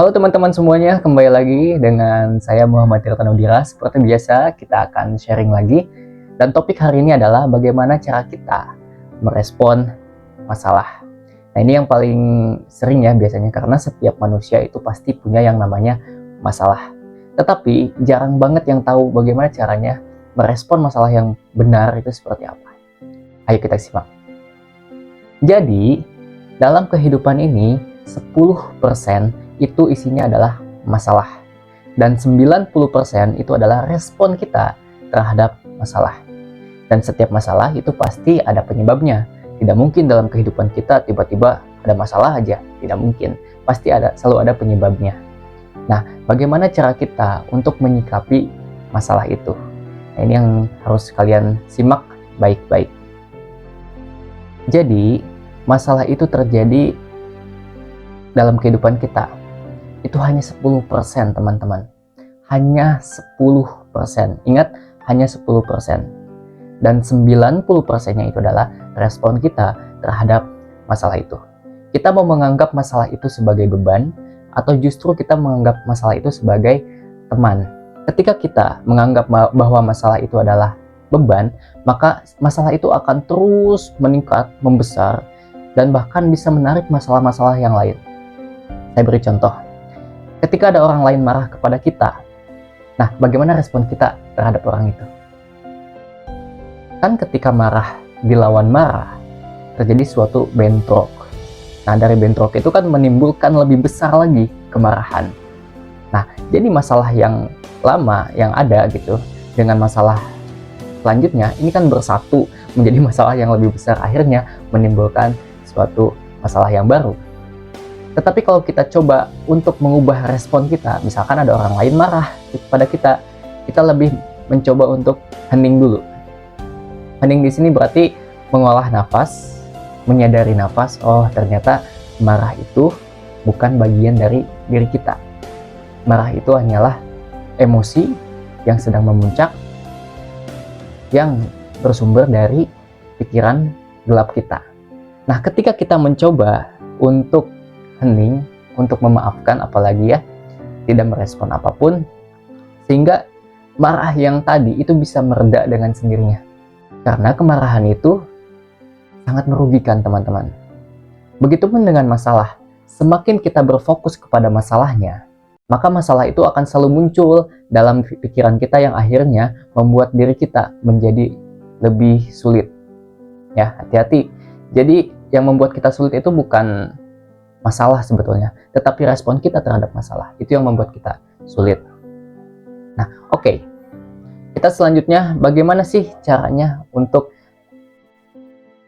Halo teman-teman semuanya, kembali lagi dengan saya Muhammad Tirtanudira. Seperti biasa, kita akan sharing lagi. Dan topik hari ini adalah bagaimana cara kita merespon masalah. Nah, ini yang paling sering ya biasanya, karena setiap manusia itu pasti punya yang namanya masalah. Tetapi jarang banget yang tahu bagaimana caranya merespon masalah yang benar itu seperti apa. Ayo kita simak. Jadi, dalam kehidupan ini 10% itu isinya adalah masalah, dan 90% itu adalah respon kita terhadap masalah. Dan setiap masalah itu pasti ada penyebabnya. Tidak mungkin dalam kehidupan kita tiba-tiba ada masalah aja, tidak mungkin. Pasti selalu ada penyebabnya. Nah, bagaimana cara kita untuk menyikapi masalah itu? Nah, ini yang harus kalian simak baik-baik. Jadi, masalah itu terjadi dalam kehidupan kita itu hanya 10%, teman-teman. Hanya 10%. Ingat, hanya 10%. Dan 90%-nya itu adalah respon kita terhadap masalah itu. Kita mau menganggap masalah itu sebagai beban, atau justru kita menganggap masalah itu sebagai teman. Ketika kita menganggap bahwa masalah itu adalah beban, maka masalah itu akan terus meningkat, membesar, dan bahkan bisa menarik masalah-masalah yang lain. Saya beri contoh. Ketika ada orang lain marah kepada kita, nah bagaimana respon kita terhadap orang itu? Kan ketika marah dilawan marah, terjadi suatu bentrok. Nah, dari bentrok itu kan menimbulkan lebih besar lagi kemarahan. Nah, jadi masalah yang lama yang ada gitu, dengan masalah selanjutnya, ini kan bersatu menjadi masalah yang lebih besar, akhirnya menimbulkan suatu masalah yang baru. Tetapi kalau kita coba untuk mengubah respon kita, misalkan ada orang lain marah kepada kita, kita lebih mencoba untuk hening dulu. Hening di sini berarti mengolah nafas, menyadari nafas. Oh, ternyata marah itu bukan bagian dari diri kita. Marah itu hanyalah emosi yang sedang memuncak, yang bersumber dari pikiran gelap kita. Nah, ketika kita mencoba untuk hening, untuk memaafkan, apalagi ya tidak merespon apapun, sehingga marah yang tadi itu bisa mereda dengan sendirinya. Karena kemarahan itu sangat merugikan, teman-teman. Begitupun dengan masalah. Semakin kita berfokus kepada masalahnya, maka masalah itu akan selalu muncul dalam pikiran kita, yang akhirnya membuat diri kita menjadi lebih sulit. Ya, hati-hati. Jadi yang membuat kita sulit itu bukan masalah sebetulnya, tetapi respon kita terhadap masalah itu yang membuat kita sulit. Nah, oke. Kita selanjutnya, bagaimana sih caranya untuk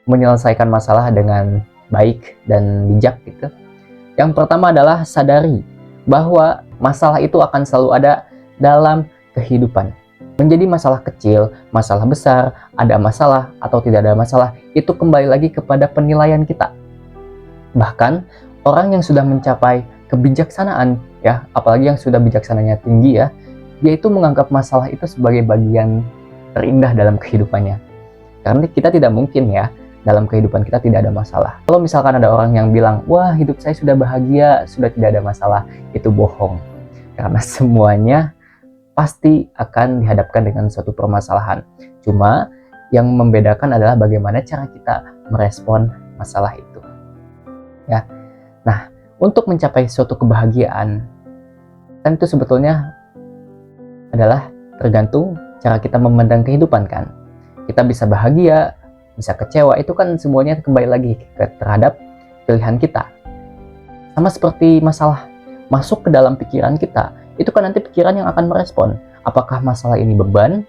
menyelesaikan masalah dengan baik dan bijak gitu? Yang pertama adalah sadari bahwa masalah itu akan selalu ada dalam kehidupan. Menjadi masalah kecil, masalah besar, ada masalah atau tidak ada masalah, itu kembali lagi kepada penilaian kita. Bahkan orang yang sudah mencapai kebijaksanaan, ya, apalagi yang sudah bijaksananya tinggi ya, dia itu menganggap masalah itu sebagai bagian terindah dalam kehidupannya. Karena kita tidak mungkin ya, dalam kehidupan kita tidak ada masalah. Kalau misalkan ada orang yang bilang, wah hidup saya sudah bahagia, sudah tidak ada masalah, itu bohong. Karena semuanya pasti akan dihadapkan dengan suatu permasalahan. Cuma yang membedakan adalah bagaimana cara kita merespon masalah itu. Ya. Nah, untuk mencapai suatu kebahagiaan, kan itu sebetulnya adalah tergantung cara kita memandang kehidupan kan. Kita bisa bahagia, bisa kecewa, itu kan semuanya kembali lagi terhadap pilihan kita. Sama seperti masalah masuk ke dalam pikiran kita, itu kan nanti pikiran yang akan merespon. Apakah masalah ini beban,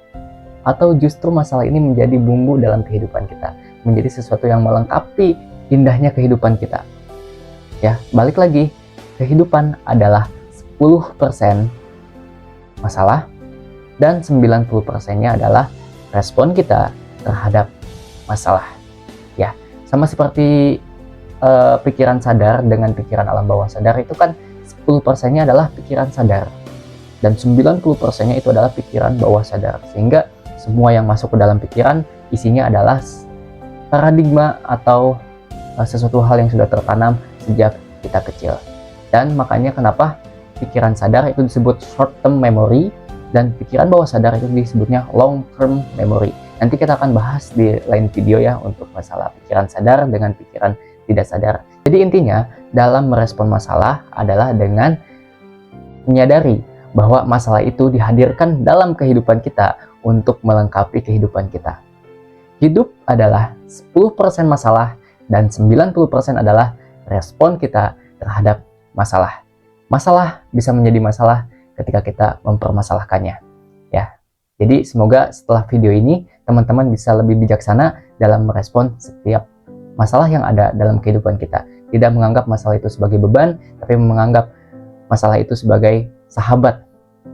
atau justru masalah ini menjadi bumbu dalam kehidupan kita, menjadi sesuatu yang melengkapi indahnya kehidupan kita. Ya, balik lagi, kehidupan adalah 10% masalah, dan 90%-nya adalah respon kita terhadap masalah. Ya, sama seperti pikiran sadar dengan pikiran alam bawah sadar, itu kan 10%-nya adalah pikiran sadar, dan 90%-nya itu adalah pikiran bawah sadar. Sehingga semua yang masuk ke dalam pikiran isinya adalah paradigma atau sesuatu hal yang sudah tertanam sejak kita kecil. Dan makanya kenapa pikiran sadar itu disebut short term memory, dan pikiran bawah sadar itu disebutnya long term memory. Nanti kita akan bahas di lain video ya untuk masalah pikiran sadar dengan pikiran tidak sadar. Jadi intinya dalam merespon masalah adalah dengan menyadari bahwa masalah itu dihadirkan dalam kehidupan kita untuk melengkapi kehidupan kita. Hidup adalah 10% masalah dan 90% adalah respon kita terhadap masalah. Masalah bisa menjadi masalah ketika kita mempermasalahkannya. Ya. Jadi semoga setelah video ini teman-teman bisa lebih bijaksana dalam merespon setiap masalah yang ada dalam kehidupan kita. Tidak menganggap masalah itu sebagai beban, tapi menganggap masalah itu sebagai sahabat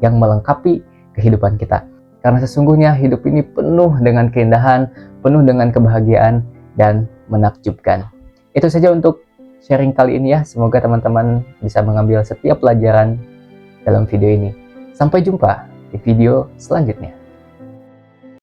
yang melengkapi kehidupan kita. Karena sesungguhnya hidup ini penuh dengan keindahan, penuh dengan kebahagiaan, dan menakjubkan. Itu saja untuk sharing kali ini ya. Semoga teman-teman bisa mengambil setiap pelajaran dalam video ini. Sampai jumpa di video selanjutnya.